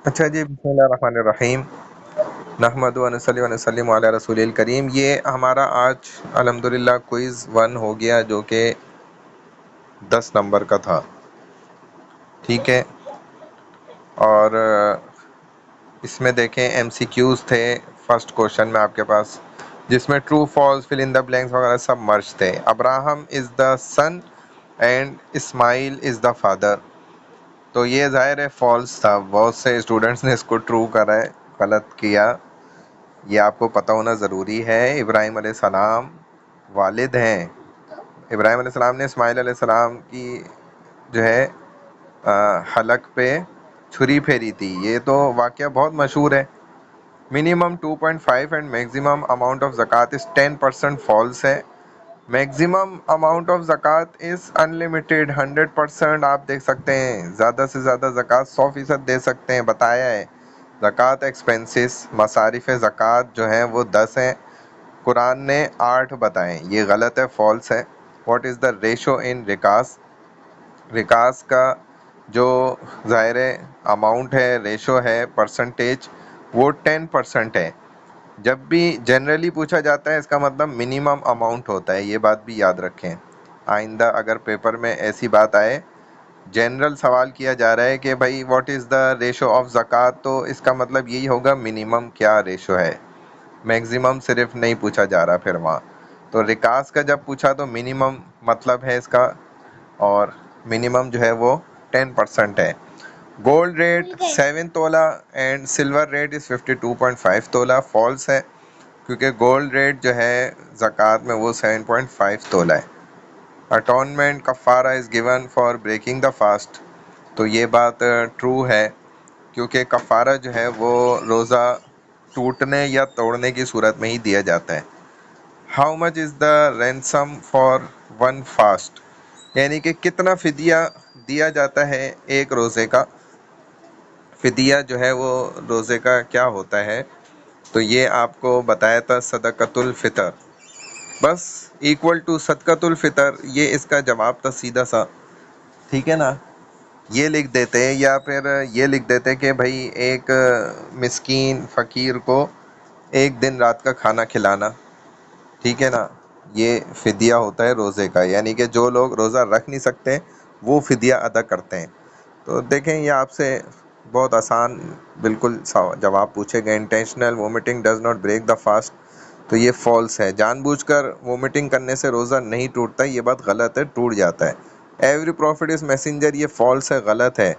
اچھا جی، بسم اللہ الرحمن الرحیم، نحمد و نصلی و نسلم علی رسول الکریم۔ یہ ہمارا آج الحمدللہ کوئز 1 ہو گیا، جو کہ 10 نمبر کا تھا، ٹھیک ہے۔ اور اس میں دیکھیں ایم سی کیوز تھے فرسٹ کوشچن میں آپ کے پاس، جس میں true false fill in the blanks وغیرہ سب مرج تھے۔ Abraham is the son and Ismail is the father, تو یہ ظاہر ہے فالس تھا۔ بہت سے اسٹوڈنٹس نے اس کو ٹرو کرا ہے، غلط کیا۔ یہ آپ کو پتہ ہونا ضروری ہے۔ ابراہیم علیہ السلام والد ہیں۔ ابراہیم علیہ السلام نے اسماعیل علیہ السلام کی جو ہے حلق پہ چھری پھیری تھی، یہ تو واقعہ بہت مشہور ہے۔ Minimum 2.5 and maximum amount of زکوٰۃ از 10% فالس ہے۔ میکسیمم اماؤنٹ آف زکوٰۃ از انلمیٹیڈ 100%، آپ دیکھ سکتے ہیں زیادہ سے زیادہ زکوٰۃ 100% دے سکتے ہیں، بتایا ہے۔ زکوٰۃ ایکسپینسز، مصارف زکوٰۃ جو ہیں وہ 10 ہیں، قرآن نے 8 بتائیں، یہ غلط ہے، فالس ہے۔ واٹ از دا ریشو ان رکاس؟ رکاس کا جو ظاہر اماؤنٹ ہے، ریشو ہے، پرسنٹیج، وہ 10% ہے۔ جب بھی جنرلی پوچھا جاتا ہے اس کا مطلب منیمم اماؤنٹ ہوتا ہے، یہ بات بھی یاد رکھیں۔ آئندہ اگر پیپر میں ایسی بات آئے، جنرل سوال کیا جا رہا ہے کہ بھائی what is the ratio of زکوٰۃ، تو اس کا مطلب یہی ہوگا منیمم کیا ریشو ہے، میکسیمم صرف نہیں پوچھا جا رہا پھر وہاں۔ تو ریکاس کا جب پوچھا تو منیمم مطلب ہے اس کا، اور منیمم جو ہے وہ 10% ہے۔ گولڈ ریٹ 7 تولہ اینڈ سلور ریٹ از 52.5 تولہ، فالس ہے، کیونکہ گولڈ ریٹ جو ہے زکوٰۃ میں وہ 7.5 تولہ ہے۔ اٹونمنٹ کفارہ is given for breaking the fast, تو یہ بات ٹرو ہے، کیونکہ کفارہ جو ہے وہ روزہ ٹوٹنے یا توڑنے کی صورت میں ہی دیا جاتا ہے۔ How much is the ransom for 1 fast, یعنی کہ کتنا فدیہ دیا جاتا ہے ایک روزے کا۔ فدیہ جو ہے وہ روزے کا کیا ہوتا ہے، تو یہ آپ کو بتایا تھا صدقۃ الفطر، بس ایکول ٹو صدقۃ الفطر، یہ اس کا جواب تھا سیدھا سا، ٹھیک ہے نا۔ یہ لکھ دیتے یا پھر یہ لکھ دیتے کہ بھائی ایک مسکین فقیر کو ایک دن رات کا کھانا کھلانا، ٹھیک ہے نا، یہ فدیہ ہوتا ہے روزے کا، یعنی کہ جو لوگ روزہ رکھ نہیں سکتے وہ فدیہ ادا کرتے ہیں۔ تو دیکھیں یہ آپ سے بہت آسان بالکل جواب پوچھے گئے۔ Intentional vomiting does not break the fast, تو یہ فالس ہے۔ جان بوجھ کر وومٹنگ کرنے سے روزہ نہیں ٹوٹتا، یہ بات غلط ہے، ٹوٹ جاتا ہے۔ ایوری پروفٹ از میسنجر، یہ فالس ہے، غلط ہے،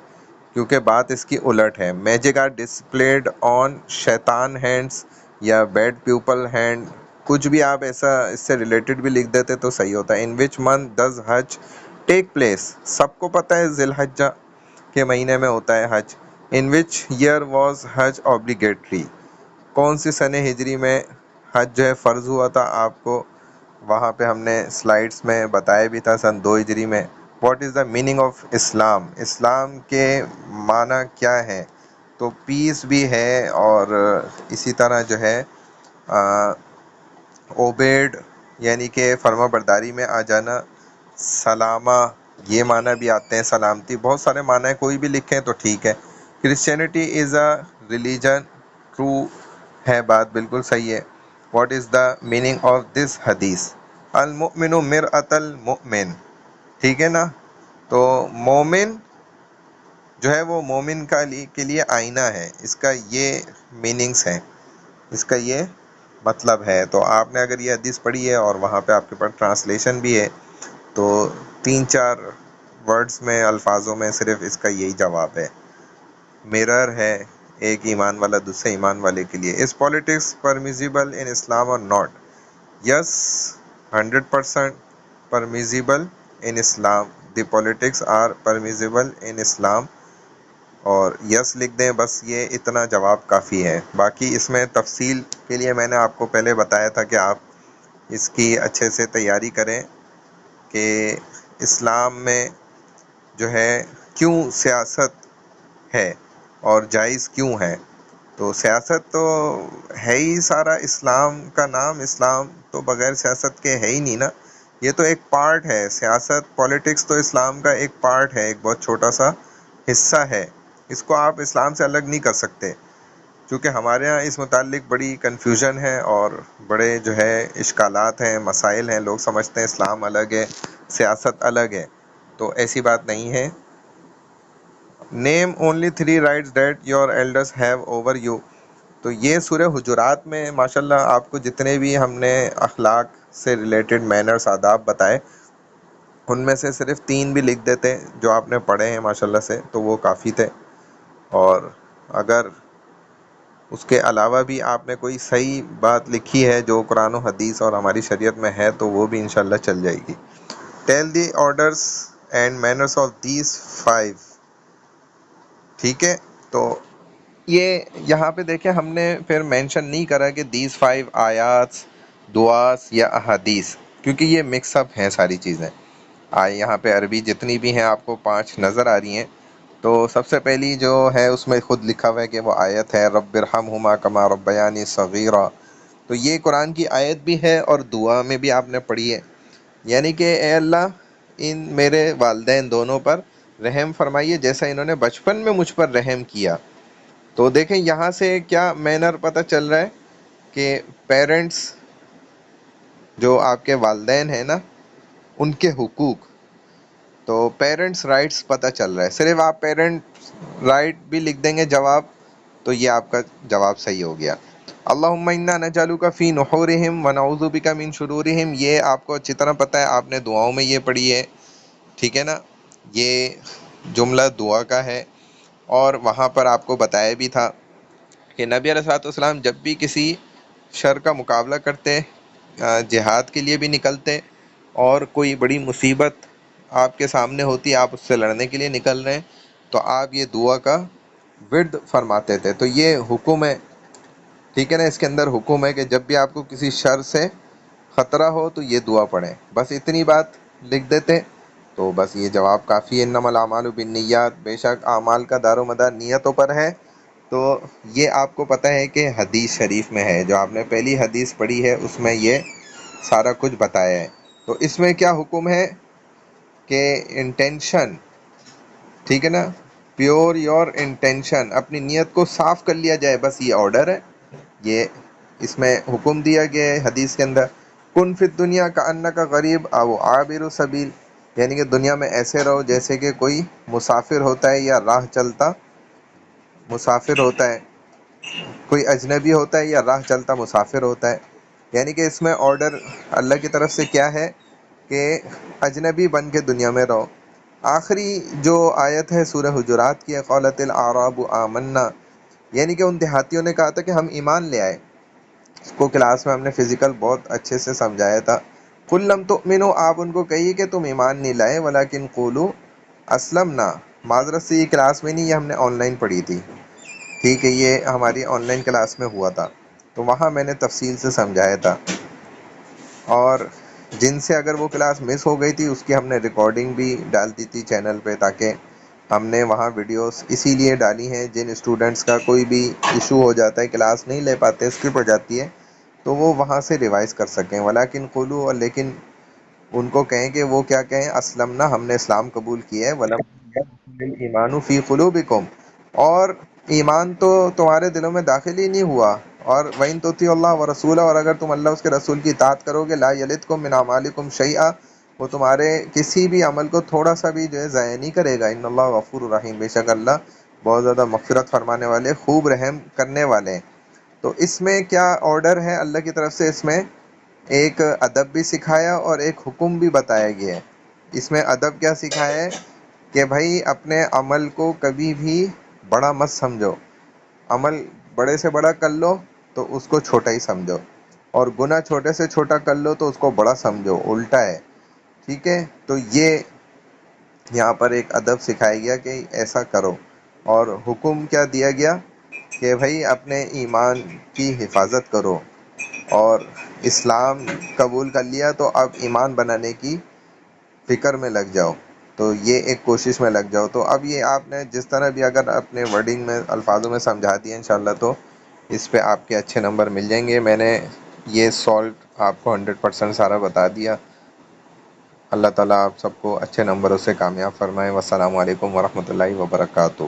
کیونکہ بات اس کی الٹ ہے۔ میجک آر ڈسپلیڈ آن شیطان ہینڈس یا بیڈ پیپل ہینڈ، کچھ بھی آپ ایسا اس سے ریلیٹڈ بھی لکھ دیتے تو صحیح ہوتا ہے۔ In which month does Hajj take place, سب کو پتہ ہے ذی الحجہ کے مہینے میں ہوتا ہے حج۔ ان which year was Hajj obligatory, کون سی سن ہجری میں حج جو ہے فرض ہوا تھا، آپ کو وہاں پہ ہم نے سلائیڈز میں بتایا بھی تھا، سن 2 ہجری میں۔ What is the meaning of Islam, Islam کے معنی کیا ہے، تو پیس بھی ہے، اور اسی طرح جو ہے اوبیڈ یعنی کہ فرما برداری میں آ جانا، سلامہ یہ معنی بھی آتے ہیں، سلامتی، بہت سارے معنی ہیں، کوئی بھی لکھیں تو ٹھیک ہے۔ Christianity is a religion, true ہے، بات بالکل صحیح ہے۔ What is the meaning of this حدیث؟ المؤمن مرآۃ المؤمن، ٹھیک ہے نا، تو مومن جو ہے وہ مومن کے لیے آئینہ ہے، اس کا یہ میننگز ہیں، اس کا یہ مطلب ہے۔ تو آپ نے اگر یہ حدیث پڑھی ہے اور وہاں پہ آپ کے پاس ٹرانسلیشن بھی ہے، تو 3-4 ورڈز میں، الفاظوں میں صرف اس کا یہی جواب ہے۔ مرر ہے ایک ایمان والا دوسرے ایمان والے کے لیے۔ از پالیٹکس پرمیزیبل ان اسلام اور not? Yes, 100% permissible in Islam, the politics are permissible in Islam, اور یس لکھ دیں، بس یہ اتنا جواب کافی ہے۔ باقی اس میں تفصیل کے لیے میں نے آپ کو پہلے بتایا تھا کہ آپ اس کی اچھے سے تیاری کریں کہ اسلام میں جو ہے کیوں سیاست ہے اور جائز کیوں ہے۔ تو سیاست تو ہے ہی سارا اسلام کا نام، اسلام تو بغیر سیاست کے ہے ہی نہیں نا، یہ تو ایک پارٹ ہے، سیاست پالیٹکس تو اسلام کا ایک پارٹ ہے، ایک بہت چھوٹا سا حصہ ہے۔ اس کو آپ اسلام سے الگ نہیں کر سکتے، چونکہ ہمارے ہاں اس متعلق بڑی کنفیوژن ہے اور بڑے جو ہے اشکالات ہیں، مسائل ہیں. لوگ سمجھتے ہیں اسلام الگ ہے، سیاست الگ ہے، تو ایسی بات نہیں ہے. نیم only 3 rights that your elders have over you. تو یہ سورہ حجرات میں ماشاءاللہ آپ کو جتنے بھی ہم نے اخلاق سے ریلیٹڈ مینرز، آداب بتائے، ان میں سے صرف 3 بھی لکھ دیتے جو آپ نے پڑھے ہیں ماشاءاللہ سے، تو وہ کافی تھے. اور اگر اس کے علاوہ بھی آپ نے کوئی صحیح بات لکھی ہے جو قرآن و حدیث اور ہماری شریعت میں ہے تو وہ بھی انشاءاللہ چل جائے گی. Tell the orders and manners of these 5. ٹھیک ہے، تو یہ یہاں پہ دیکھیں ہم نے پھر مینشن نہیں کرا کہ دیز 5 آیات، دعاس یا احادیث، کیونکہ یہ مکس اپ ہیں ساری چیزیں. یہاں پہ عربی جتنی بھی ہیں آپ کو 5 نظر آ رہی ہیں. تو سب سے پہلی جو ہے اس میں خود لکھا ہوا ہے کہ وہ آیت ہے رب ارحمہما کما ربیانی صغیرا. تو یہ قرآن کی آیت بھی ہے اور دعا میں بھی آپ نے پڑھی ہے، یعنی کہ اے اللہ ان میرے والدین دونوں پر رحم فرمائیے جیسا انہوں نے بچپن میں مجھ پر رحم کیا. تو دیکھیں یہاں سے کیا مینر پتہ چل رہا ہے کہ پیرنٹس جو آپ کے والدین ہیں نا، ان کے حقوق، تو پیرنٹس رائٹس پتہ چل رہا ہے. صرف آپ پیرنٹ رائٹ بھی لکھ دیں گے جواب تو یہ آپ کا جواب صحیح ہو گیا. اللہم انا نجعلک فی نحورہم ونعوذ بک من شرورہم، یہ آپ کو اچھی طرح پتہ ہے، آپ نے دعاؤں میں یہ پڑھی ہے. ٹھیک ہے نا، یہ جملہ دعا کا ہے. اور وہاں پر آپ کو بتایا بھی تھا کہ نبی علیہ الصلوۃ والسلام جب بھی کسی شر کا مقابلہ کرتے، جہاد کے لیے بھی نکلتے، اور کوئی بڑی مصیبت آپ کے سامنے ہوتی، آپ اس سے لڑنے کے لیے نکل رہے ہیں، تو آپ یہ دعا کا ورد فرماتے تھے. تو یہ حکم ہے، ٹھیک ہے نا، اس کے اندر حکم ہے کہ جب بھی آپ کو کسی شر سے خطرہ ہو تو یہ دعا پڑھیں. بس اتنی بات لکھ دیتے تو بس یہ جواب کافی ہے. انما الاعمال بالنیات، بے شک اعمال کا دار و مدار نیتوں پر ہے. تو یہ آپ کو پتہ ہے کہ حدیث شریف میں ہے، جو آپ نے پہلی حدیث پڑھی ہے اس میں یہ سارا کچھ بتایا ہے. تو اس میں کیا حکم ہے کہ انٹینشن، ٹھیک ہے نا، پیور یور انٹینشن، اپنی نیت کو صاف کر لیا جائے، بس یہ آرڈر ہے، یہ اس میں حکم دیا گیا ہے حدیث کے اندر. کن فی الدنیا کانک غریب او عابر سبیل، یعنی کہ دنیا میں ایسے رہو جیسے کہ کوئی مسافر ہوتا ہے یا راہ چلتا مسافر ہوتا ہے، کوئی اجنبی ہوتا ہے یا راہ چلتا مسافر ہوتا ہے. یعنی کہ اس میں آرڈر اللہ کی طرف سے کیا ہے کہ اجنبی بن کے دنیا میں رہو. آخری جو آیت ہے سورہ حجرات کی، قالت الاعراب آمنا، یعنی کہ ان دیہاتیوں نے کہا تھا کہ ہم ایمان لے آئے. اس کو کلاس میں ہم نے فزیکل بہت اچھے سے سمجھایا تھا. قل لم تؤمنوا، آپ ان کو کہیے کہ تم ایمان نہیں لائے، ولکن قولوا اسلمنا. معذرت سے یہ کلاس میں نہیں، یہ ہم نے آن لائن پڑھی تھی. ٹھیک ہے، یہ ہماری آن لائن کلاس میں ہوا تھا، تو وہاں میں نے تفصیل سے سمجھایا تھا. اور جن سے اگر وہ کلاس مس ہو گئی تھی اس کی ہم نے ریکارڈنگ بھی ڈال دی تھی چینل پہ، تاکہ ہم نے وہاں ویڈیوز اسی لیے ڈالی ہیں جن اسٹوڈنٹس کا کوئی بھی ایشو ہو جاتا ہے، کلاس نہیں لے پاتے، اسکپ ہو جاتی ہے، تو وہ وہاں سے ریوائز کر سکیں. ولیکن قولوا، اور لیکن ان کو کہیں کہ وہ کیا کہیں، اسلمنا، ہم نے اسلام قبول کیا ہے. ولم يدخل الایمان فی قلوبکم، اور ایمان تو تمہارے دلوں میں داخل ہی نہیں ہوا. اور وَإِن تُطِيعُوا اللَّهَ وَرَسُولَهُ، اور اگر تم اللہ اس کے رسول کی اطاعت کرو گے، لا یلدکم من اعمالکم شیئا، وہ تمہارے کسی بھی عمل کو تھوڑا سا بھی جو ہے ضائع نہیں کرے گا. ان اللہ غفور رحیم، بے شک اللہ بہت زیادہ مغفرت فرمانے والے، خوب رحم کرنے والے ہیں. تو اس میں کیا آرڈر ہے اللہ کی طرف سے، اس میں ایک ادب بھی سکھایا اور ایک حکم بھی بتایا گیا ہے. اس میں ادب کیا سکھایا ہے کہ بھائی اپنے عمل کو کبھی بھی بڑا مت سمجھو، عمل بڑے سے بڑا کر لو تو اس کو چھوٹا ہی سمجھو، اور گناہ چھوٹے سے چھوٹا کر لو تو اس کو بڑا سمجھو، الٹا ہے. ٹھیک ہے، تو یہ یہاں پر ایک ادب سکھایا گیا کہ ایسا کرو. اور حکم کیا دیا گیا کہ بھائی اپنے ایمان کی حفاظت کرو، اور اسلام قبول کر لیا تو اب ایمان بنانے کی فکر میں لگ جاؤ، تو یہ ایک کوشش میں لگ جاؤ. تو اب یہ آپ نے جس طرح بھی اگر اپنے ورڈنگ میں، الفاظوں میں سمجھا دیا انشاءاللہ، تو اس پہ آپ کے اچھے نمبر مل جائیں گے. میں نے یہ سالٹ آپ کو 100% سارا بتا دیا. اللہ تعالیٰ آپ سب کو اچھے نمبروں سے کامیاب فرمائے. والسلام علیکم ورحمۃ اللہ وبرکاتہ.